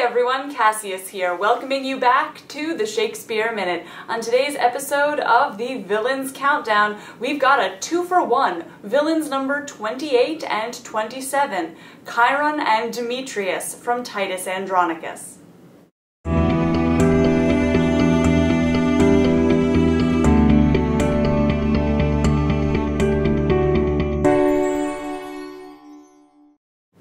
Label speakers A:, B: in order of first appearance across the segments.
A: everyone, Cassius here, welcoming you back to the Shakespeare Minute. On today's episode of the Villains Countdown, we've got a 2-for-1, villains number 28 and 27, Chiron and Demetrius from Titus Andronicus.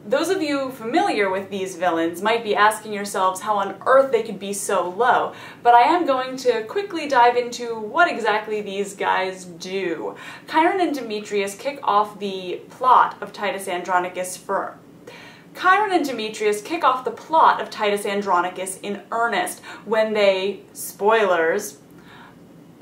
A: Those of you familiar with these villains might be asking yourselves how on earth they could be so low, but I am going to quickly dive into what exactly these guys do. Chiron and Demetrius kick off the plot of Titus Andronicus in earnest when they, spoilers,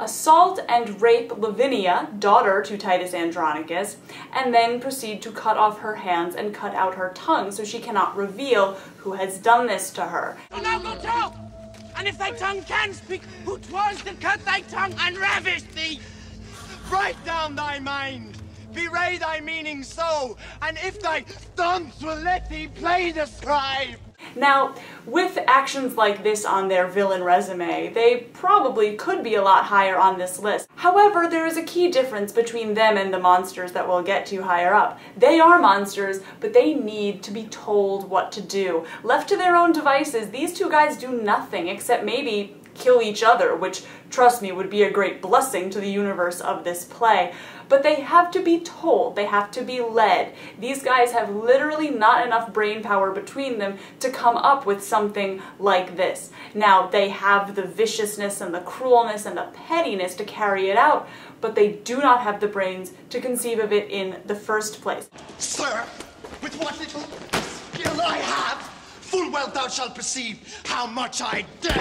A: assault and rape Lavinia, daughter to Titus Andronicus, and then proceed to cut off her hands and cut out her tongue so she cannot reveal who has done this to her.
B: So now go tell! And if thy tongue can speak, who 'twas that cut thy tongue and ravished thee? Write down thy mind, bewray thy meaning so, and if thy thumbs will let thee play the scribe.
A: Now, with actions like this on their villain resume, they probably could be a lot higher on this list. However, there is a key difference between them and the monsters that we'll get to higher up. They are monsters, but they need to be told what to do. Left to their own devices, these two guys do nothing except maybe kill each other, which, trust me, would be a great blessing to the universe of this play. But they have to be told, they have to be led. These guys have literally not enough brain power between them to come up with something like this. Now, they have the viciousness and the cruelness and the pettiness to carry it out, but they do not have the brains to conceive of it in the first place.
C: Sir, with what little skill I have, full well thou shalt perceive how much I dare.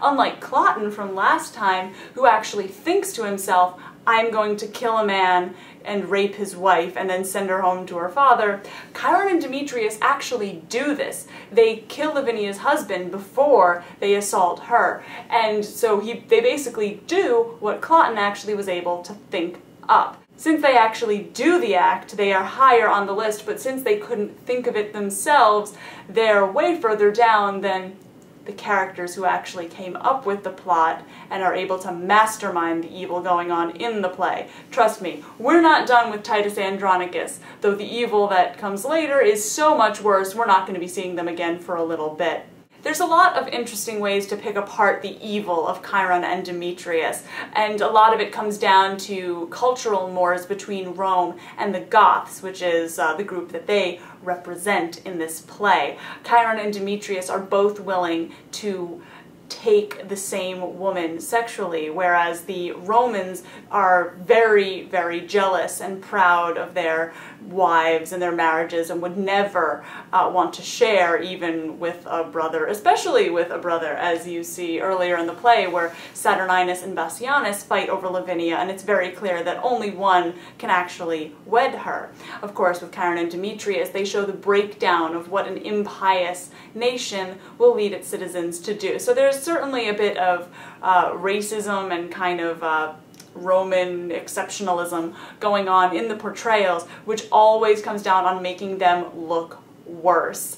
A: Unlike Cloten from last time, who actually thinks to himself, I'm going to kill a man and rape his wife and then send her home to her father, Chiron and Demetrius actually do this. They kill Lavinia's husband before they assault her, and so they basically do what Cloten actually was able to think up. Since they actually do the act, they are higher on the list, but since they couldn't think of it themselves, they're way further down than the characters who actually came up with the plot and are able to mastermind the evil going on in the play. Trust me, we're not done with Titus Andronicus, though the evil that comes later is so much worse, we're not going to be seeing them again for a little bit. There's a lot of interesting ways to pick apart the evil of Chiron and Demetrius, and a lot of it comes down to cultural mores between Rome and the Goths, which is the group that they represent in this play. Chiron and Demetrius are both willing to take the same woman sexually, whereas the Romans are very, very jealous and proud of their wives and their marriages and would never want to share even with a brother, especially with a brother, as you see earlier in the play where Saturninus and Bassianus fight over Lavinia, and it's very clear that only one can actually wed her. Of course, with Chiron and Demetrius, they show the breakdown of what an impious nation will lead its citizens to do. So there's certainly a bit of racism and kind of Roman exceptionalism going on in the portrayals, which always comes down on making them look worse.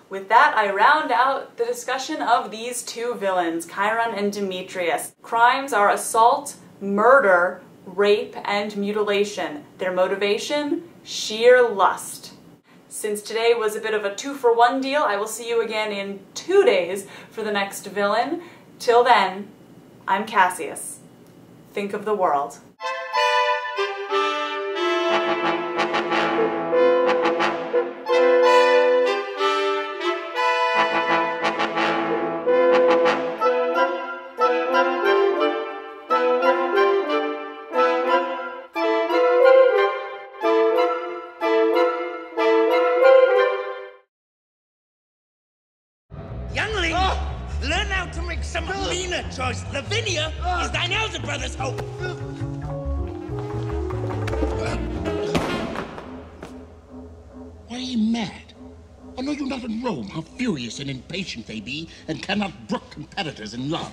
A: With that, I round out the discussion of these two villains, Chiron and Demetrius. Crimes are assault, murder, rape, and mutilation. Their motivation? Sheer lust. Since today was a bit of a 2-for-1 deal, I will see you again in 2 days for the next villain. Till then, I'm Cassius. Think of the world.
B: Youngling, learn how to make some meaner choice. Lavinia is thine elder brother's hope.
D: Why are you mad? Or know you not in Rome how furious and impatient they be, and cannot brook competitors in love?